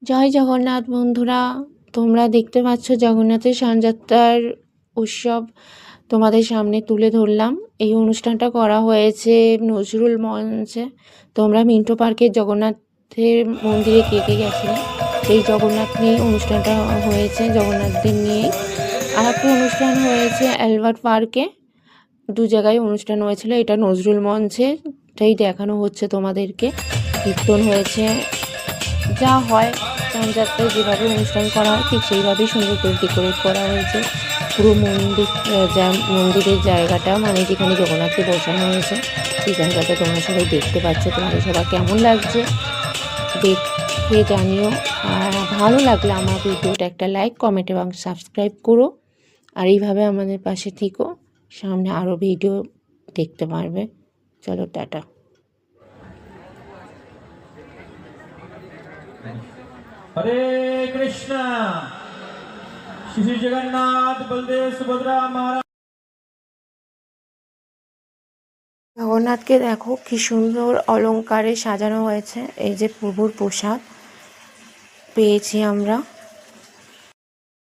জয় জগন্নাথ বন্ধুরা, তোমরা দেখতে পাচ্ছ জগন্নাথের সানযাত্রার উৎসব তোমাদের সামনে তুলে ধরলাম। এই অনুষ্ঠানটা করা হয়েছে নজরুল মঞ্চে। তোমরা মিন্টো পার্কের জগন্নাথের মন্দিরে কে কে গেছিলে? সেই জগন্নাথ নিয়ে অনুষ্ঠানটা হয়েছে, জগন্নাথদের নিয়েই। আর একটা অনুষ্ঠান হয়েছে অ্যালবার্ট পার্কে, দু জায়গায় অনুষ্ঠান হয়েছিল। এটা নজরুল মঞ্চে, এটাই দেখানো হচ্ছে তোমাদেরকে। কীর্তন হয়েছে, যা হয় যানযাত্রায় যেভাবে অনুষ্ঠান করা হয় ঠিক সেইভাবেই সুন্দর করে ডেকোরেট করা হয়েছে। পুরো মন্দির, মন্দিরের জায়গাটা মানে যেখানে জগন্নাথকে বসানো হয়েছে সেই জায়গাটা তোমরা সবাই দেখতে পাচ্ছ। তোমাদের সবার কেমন লাগছে দেখে জানিও। আর ভালো লাগলে আমার ভিডিওটা একটা লাইক, কমেন্ট এবং সাবস্ক্রাইব করো। আর এইভাবে আমাদের পাশে থেকো, সামনে আরও ভিডিও দেখতে পারবে। চলো, টাটা। हरे कृष्णा। श्री जगन्नाथ बलदेव सुभद्रा महाराज। জগন্নাথকে দেখো কি সুন্দর অলংকারে সাজানো হয়েছে। এই যে প্রভুর প্রসাদ পেয়েছি আমরা।